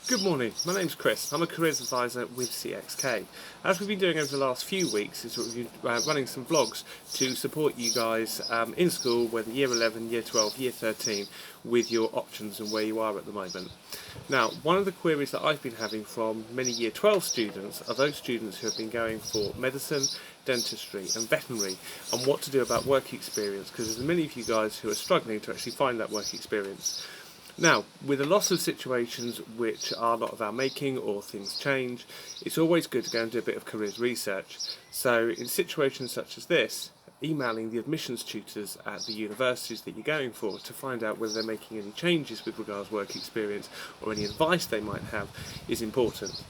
Good morning, my name's Chris. I'm a careers advisor with CXK. As we've been doing over the last few weeks is we've been running some vlogs to support you guys in school, whether year 11, year 12, year 13, with your options and where you are at the moment. Now, one of the queries that I've been having from many year 12 students are those students who have been going for medicine, dentistry and veterinary, and what to do about work experience, because there's many of you guys who are struggling to actually find that work experience. Now, with a lot of situations which are not of our making or things change, it's always good to go and do a bit of careers research. So in situations such as this, emailing the admissions tutors at the universities that you're going for to find out whether they're making any changes with regards to work experience or any advice they might have is important.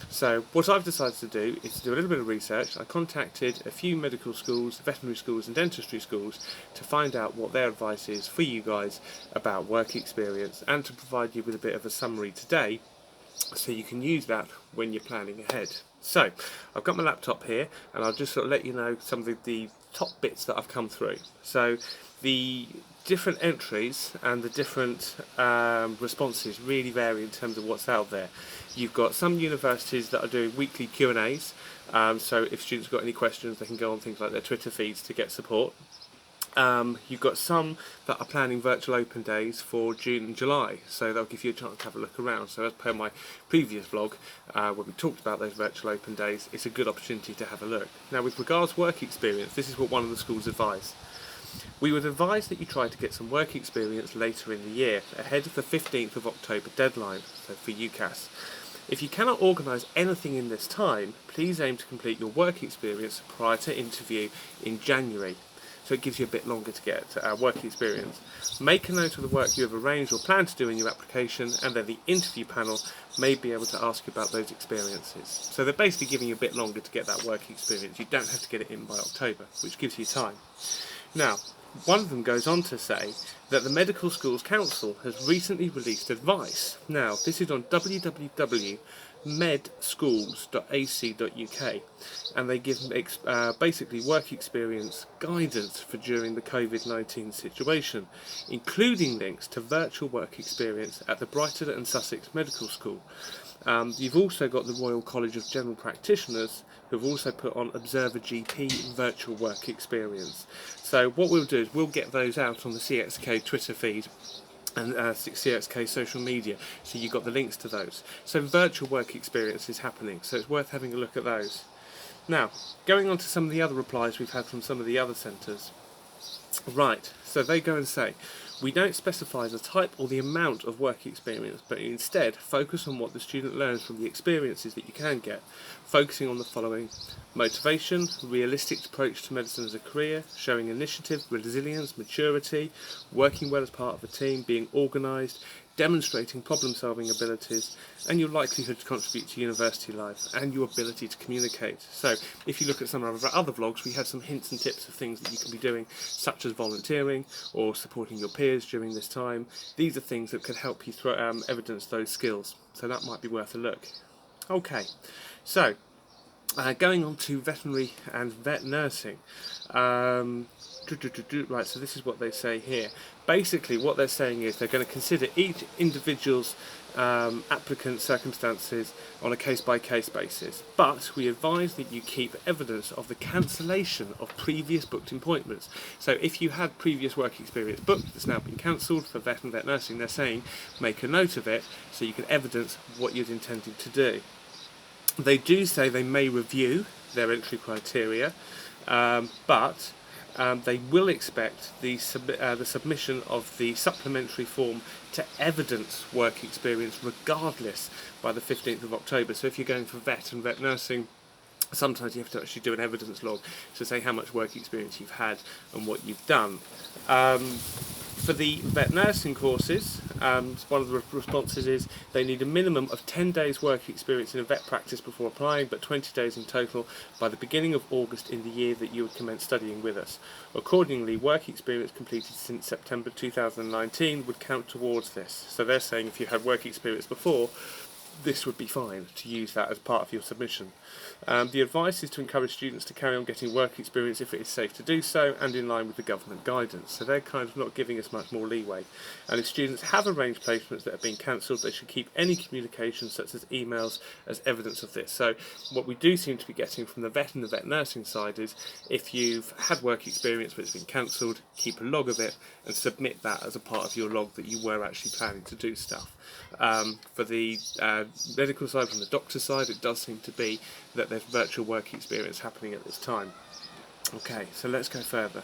So what I've decided to do is to do a little bit of research. I contacted a few medical schools, veterinary schools and dentistry schools to find out what their advice is for you guys about work experience, and to provide you with a bit of a summary today so you can use that when you're planning ahead. So I've got my laptop here and I'll just sort of let you know some of the top bits that I've come through. So the different entries and the different responses really vary in terms of what's out there. You've got some universities that are doing weekly Q&As, so if students have got any questions they can go on things like their Twitter feeds to get support. You've got some that are planning virtual open days for June and July, so they'll give you a chance to have a look around. So as per my previous vlog, where we talked about those virtual open days, it's a good opportunity to have a look. Now with regards to work experience, this is what one of the schools advise. We would advise that you try to get some work experience later in the year, ahead of the 15th of October deadline, so for UCAS. If you cannot organise anything in this time, please aim to complete your work experience prior to interview in January, so it gives you a bit longer to get work experience. Make a note of the work you have arranged or plan to do in your application, and then the interview panel may be able to ask you about those experiences. So they're basically giving you a bit longer to get that work experience. You don't have to get it in by October, which gives you time. Now, one of them goes on to say that the Medical Schools Council has recently released advice. Now, this is on www.medschools.ac.uk, and they give basically work experience guidance for during the COVID-19 situation, including links to virtual work experience at the Brighton and Sussex Medical School. You've also got the Royal College of General Practitioners, who've also put on Observer GP virtual work experience. So what we'll do is we'll get those out on the CXK Twitter feed and CXK social media, so you've got the links to those. So virtual work experience is happening, so it's worth having a look at those. Now, going on to some of the other replies we've had from some of the other centres. Right, so they go and say, we don't specify the type or the amount of work experience, but instead focus on what the student learns from the experiences that you can get, focusing on the following: motivation, realistic approach to medicine as a career, showing initiative, resilience, maturity, working well as part of a team, being organised, demonstrating problem-solving abilities, and your likelihood to contribute to university life, and your ability to communicate. So if you look at some of our other vlogs, we had some hints and tips of things that you can be doing, such as volunteering or supporting your peers during this time. These are things that could help you evidence those skills, so that might be worth a look. Okay, so going on to veterinary and vet nursing. Right, so this is what they say here. Basically what they're saying is they're going to consider each individual's applicant circumstances on a case-by-case basis, but we advise that you keep evidence of the cancellation of previous booked appointments. So if you had previous work experience booked that's now been cancelled for vet and vet nursing, they're saying make a note of it so you can evidence what you'd intended to do. They do say they may review their entry criteria, but they will expect the submission of the supplementary form to evidence work experience regardless by the 15th of October. So if you're going for vet and vet nursing, sometimes you have to actually do an evidence log to say how much work experience you've had and what you've done. For the vet nursing courses, one of the responses is they need a minimum of 10 days work experience in a vet practice before applying, but 20 days in total by the beginning of August in the year that you would commence studying with us. Accordingly, work experience completed since September 2019 would count towards this. So they're saying if you had work experience before, this would be fine to use that as part of your submission. The advice is to encourage students to carry on getting work experience if it is safe to do so and in line with the government guidance. So they're kind of not giving us much more leeway. And if students have arranged placements that have been cancelled, they should keep any communication such as emails as evidence of this. So what we do seem to be getting from the vet and the vet nursing side is if you've had work experience but it's been cancelled, keep a log of it and submit that as a part of your log that you were actually planning to do stuff. For the medical side, from the doctor side, it does seem to be that there's virtual work experience happening at this time. Okay, so let's go further.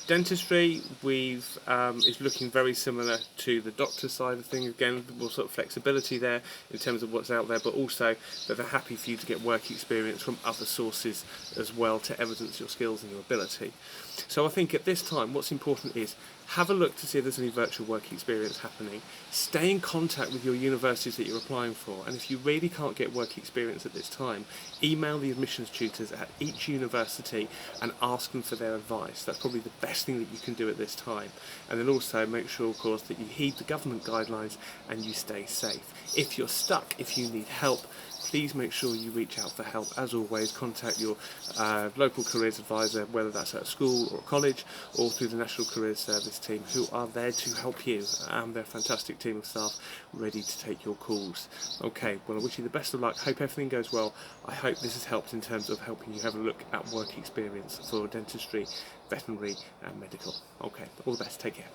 Dentistry is looking very similar to the doctor side of things. Again, more sort of flexibility there in terms of what's out there, but also that they're happy for you to get work experience from other sources as well to evidence your skills and your ability. So I think at this time what's important is have a look to see if there's any virtual work experience happening. Stay in contact with your universities that you're applying for, and if you really can't get work experience at this time, email the admissions tutors at each university and ask them for their advice. That's probably the best thing that you can do at this time. And then also make sure, of course, that you heed the government guidelines and you stay safe. If you're stuck, if you need help, please make sure you reach out for help. As always, contact your local careers advisor, whether that's at a school or a college or through the National Careers Service team, who are there to help you. They're a fantastic team of staff ready to take your calls. Okay, well, I wish you the best of luck. Hope everything goes well. I hope this has helped in terms of helping you have a look at work experience for dentistry, veterinary and medical. Okay, all the best. Take care.